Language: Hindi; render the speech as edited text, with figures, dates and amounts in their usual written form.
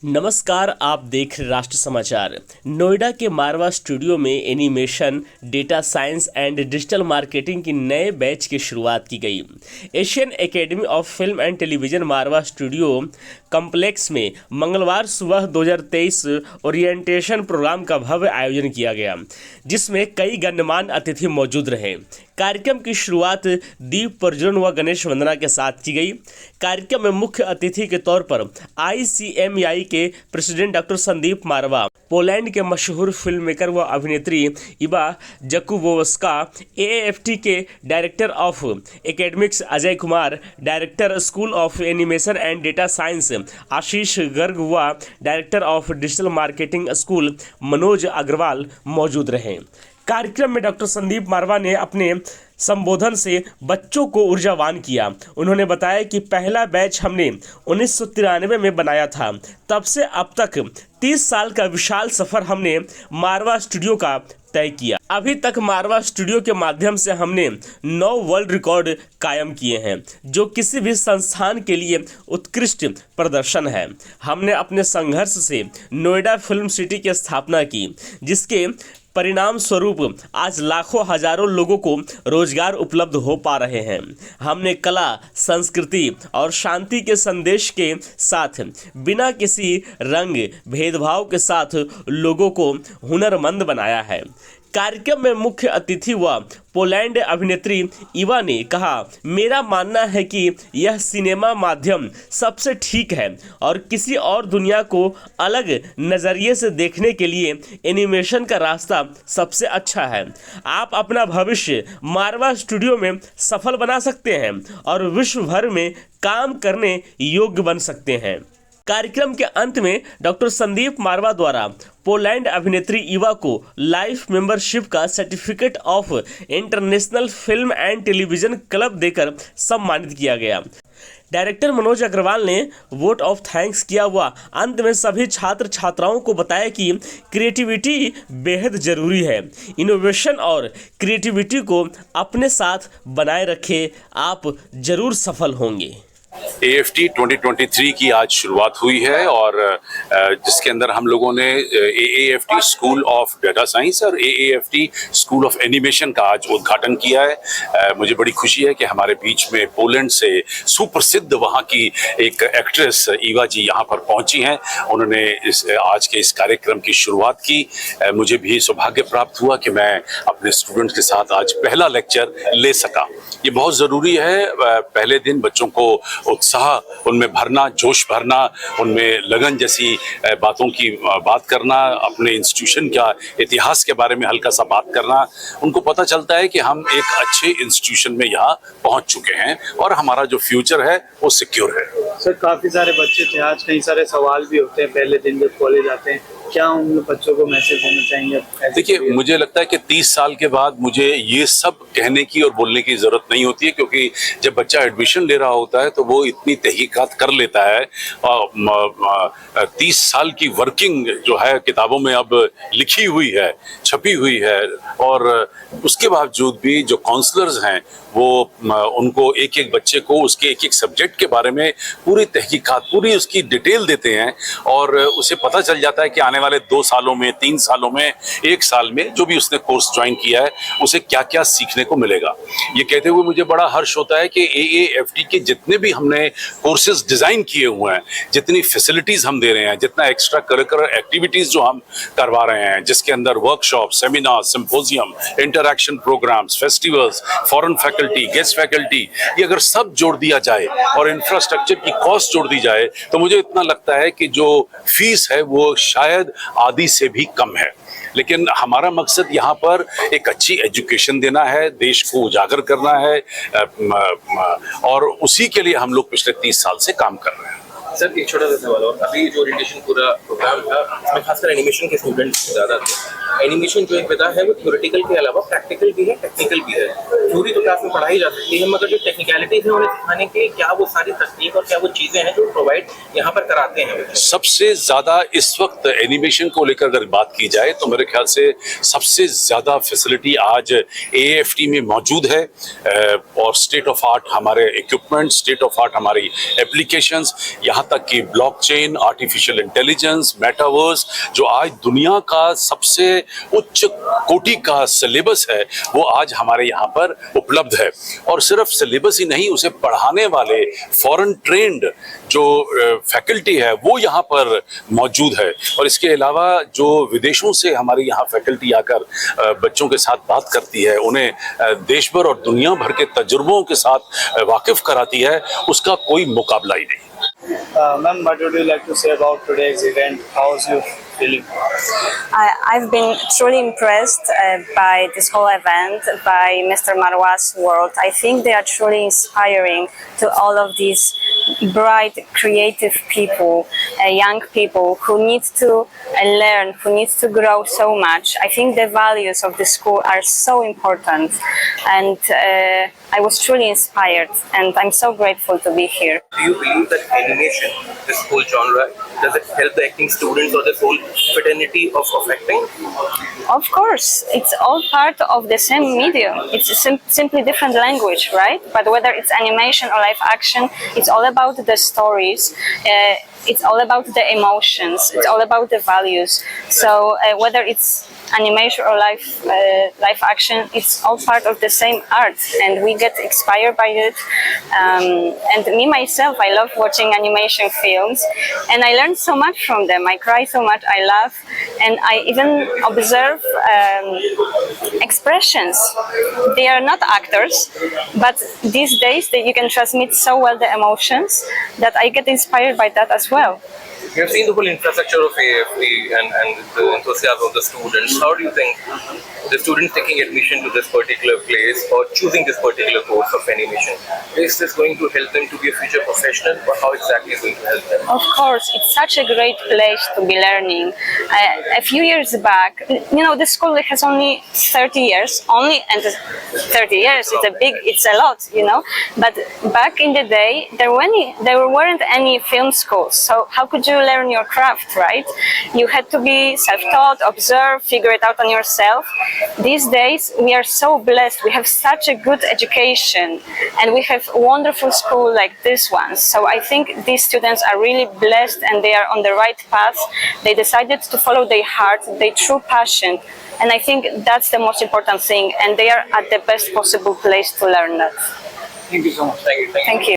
नमस्कार, आप देख रहे राष्ट्र समाचार। नोएडा के मारवा स्टूडियो में animation, data science and digital marketing की नए बैच की शुरुआत की गई। Asian academy of film and television Marwah studio complex में मंगलवार सुबह 2023 ओरिएंटेशन प्रोग्राम का भव्य आयोजन किया गया, जिसमें कई गण्यमान्य अतिथि मौजूद रहे। कार्यक्रम की शुरुआत दीप प्रज्वलन व गणेश वंदना के साथ की गई। कार्यक्रम में मुख्य अतिथि के तौर पर ICMEI के president doctor Sandeep Marwah, Poland के मशहूर फिल्म मेकर व अभिनेत्री इवा जकुबोव्स्का, AAFT के director of academics Ajay Kumar, director school of animation and data science Ashish Garg व director of digital marketing school Manoj Agarwal मौजूद रहे। कार्यक्रम में डॉक्टर संदीप मारवा ने अपने संबोधन से बच्चों को ऊर्जावान किया। उन्होंने बताया कि पहला बैच हमने 1993 में बनाया था। तब से अब तक 30 साल का विशाल सफर हमने मारवा स्टूडियो का तय किया। अभी तक मारवा स्टूडियो के माध्यम से हमने 9 वर्ल्ड रिकॉर्ड कायम किए हैं, जो किसी भी संस्थान के लिए उत्कृष्ट प्रदर्शन है। हमने अपने संघर्ष से नोएडा फिल्म सिटी की स्थापना की, जिसके परिणाम स्वरूप आज लाखों हजारों लोगों को रोजगार उपलब्ध हो पा रहे हैं। हमने कला, संस्कृति और शांति के संदेश के साथ बिना किसी रंग भेदभाव के साथ लोगों को हुनरमंद बनाया है। कार्यक्रम में मुख्य अतिथि व पोलैंड अभिनेत्री इवा ने कहा, मेरा मानना है कि यह सिनेमा माध्यम सबसे ठीक है और किसी और दुनिया को अलग नज़रिए से देखने के लिए एनिमेशन का रास्ता सबसे अच्छा है। आप अपना भविष्य मारवा स्टूडियो में सफल बना सकते हैं और विश्व भर में काम करने योग्य बन सकते हैं। कार्यक्रम के अंत में डॉक्टर संदीप मारवा द्वारा पोलैंड अभिनेत्री इवा को लाइफ मेंबरशिप का certificate of international film and television club देकर सम्मानित किया गया। डायरेक्टर मनोज अग्रवाल ने वोट ऑफ थैंक्स किया हुआ अंत में सभी छात्र छात्राओं को बताया कि क्रिएटिविटी बेहद ज़रूरी है। इनोवेशन और क्रिएटिविटी को अपने साथ बनाए रखें, आप जरूर सफल होंगे। AFT 2023 की आज शुरुआत हुई है और जिसके अंदर हम लोगों ने AAFT school of data science और AAFT स्कूल ऑफ एनिमेशन का आज उद्घाटन किया है। मुझे बड़ी खुशी है कि हमारे बीच में पोलैंड से सुप्रसिद्ध वहाँ की एक एक्ट्रेस इवा जी यहाँ पर पहुँची हैं। उन्होंने आज के इस कार्यक्रम की शुरुआत की। मुझे भी सौभाग्य प्राप्त हुआ कि मैं अपने स्टूडेंट्स के साथ आज पहला लेक्चर ले सका। ये बहुत ज़रूरी है। पहले दिन बच्चों को उत्साह उनमें भरना, जोश भरना, उनमें लगन जैसी बातों की बात करना, अपने इंस्टीट्यूशन का इतिहास के बारे में हल्का सा बात करना। उनको पता चलता है कि हम एक अच्छे इंस्टीट्यूशन में यहाँ पहुँच चुके हैं और हमारा जो फ्यूचर है वो सिक्योर है। सर, काफ़ी सारे बच्चे थे, आज कई सारे सवाल भी होते हैं पहले दिन जब कॉलेज आते हैं, क्या उन बच्चों को मैसेज देना चाहेंगे? देखिए, मुझे लगता है कि 30 साल के बाद मुझे ये सब कहने की और बोलने की ज़रूरत नहीं होती है, क्योंकि जब बच्चा एडमिशन ले रहा होता है तो वो इतनी तहकीकात कर लेता है। 30 साल की वर्किंग जो है किताबों में अब लिखी हुई है, छपी हुई है, और उसके बावजूद भी जो काउंसलर्स हैं वो उनको एक एक बच्चे को उसके एक एक सब्जेक्ट के बारे में पूरी तहकीकात, पूरी उसकी डिटेल देते हैं और उसे पता चल जाता है कि आने वाले 2 सालों में, 3 सालों में, 1 साल में जो भी उसने कोर्स ज्वाइन किया है उसे क्या क्या सीखने को मिलेगा। ये कहते हुए मुझे बड़ा हर्ष होता है कि AAFT के जितने भी हमने कोर्सेज डिज़ाइन किए हुए हैं, जितनी फैसिलिटीज़ हम दे रहे हैं, जितना एक्स्ट्रा करिकुलर एक्टिविटीज़ जो हम करवा रहे हैं, जिसके अंदर workshop, seminar, symposium, interaction programmes, festivals, foreign faculty, guest faculty, ये अगर सब जोड़ दिया जाए और इंफ्रास्ट्रक्चर की कॉस्ट जोड़ दी जाए तो मुझे इतना लगता है कि जो फीस है वो शायद आधी से भी कम है। लेकिन हमारा मकसद यहाँ पर एक अच्छी एजुकेशन देना है, देश को उजागर करना है, और उसी के लिए हम लोग पिछले 30 साल से काम कर रहे हैं। सर, एक छोटा सा सवाल और, अभी जो ओरिएंटेशन पूरा प्रोग्राम था उसमें खासकर एनिमेशन के स्टूडेंट्स ज़्यादा थे, एनिमेशन जो एक विधा है वो थ्योरेटिकल के अलावा प्रैक्टिकल भी है, टेक्निकल भी है। थ्योरी तो क्लास में पढ़ाई जा सकती है, मगर जो टेक्निकलिटीज है उन्हें सिखाने के लिए क्या वो सारी तकनीक और क्या वो चीजें हैं जो प्रोवाइड यहाँ पर कराते हैं। सबसे ज्यादा इस वक्त एनिमेशन को लेकर अगर बात की जाए तो मेरे ख्याल से सबसे ज्यादा फैसिलिटी आज AFT में मौजूद है, और स्टेट ऑफ आर्ट हमारे इक्विपमेंट, स्टेट ऑफ आर्ट हमारी एप्लीकेशंस, यहाँ तक कि ब्लॉकचेन, आर्टिफिशियल इंटेलिजेंस, मेटावर्स, जो आज दुनिया का सबसे उच्च कोटि का सिलेबस है वो आज हमारे यहाँ पर उपलब्ध है। और सिर्फ सिलेबस ही नहीं, उसे पढ़ाने वाले फॉरेन ट्रेंड जो फैकल्टी है वो यहाँ पर मौजूद है। और इसके अलावा जो विदेशों से हमारे यहाँ फैकल्टी आकर बच्चों के साथ बात करती है, उन्हें देश भर और दुनिया भर के तजुर्बों के साथ वाकिफ कराती है, उसका कोई मुकाबला ही नहीं। Ma'am, what would you like to say about today's event? How's your feeling? I've been truly impressed by this whole event, by Mr. Marwa's world. I think they are truly inspiring to all of these bright, creative people, young people who need to learn, who need to grow so much. I think the values of the school are so important, and I was truly inspired, and I'm so grateful to be here. Do you believe that animation, this whole genre, does it help the acting students or this whole fraternity of acting? Of course, it's all part of the same medium. It's simply different language, right? But whether it's animation or live action, it's all about the stories. It's all about the emotions. It's all about the values. So whether it's animation or live action, it's all part of the same art, and we get inspired by it. And me myself, I love watching animation films, and I learn so much from them. I cry so much, I laugh, and I even observe expressions. They are not actors, but these days you can transmit so well the emotions that I get inspired by that as well. You have seen the whole infrastructure of AFT and the enthusiasm of the students. How do you think the students taking admission to this particular place or choosing this particular course of animation, is this going to help them to be a future professional, or how exactly is it going to help them? Of course, it's such a great place to be learning. A few years back, you know, the school has only 30 years, and 30 years, it's a lot, you know. But back in the day, there weren't any film schools, so how could you learn your craft, right? You had to be self-taught, observe, figure it out on yourself. These days, we are so blessed. We have such a good education, and we have wonderful schools like this one. So I think these students are really blessed, and they are on the right path. They decided to follow their heart, their true passion, and I think that's the most important thing, and they are at the best possible place to learn that. Thank you so much. Thank you. Thank you.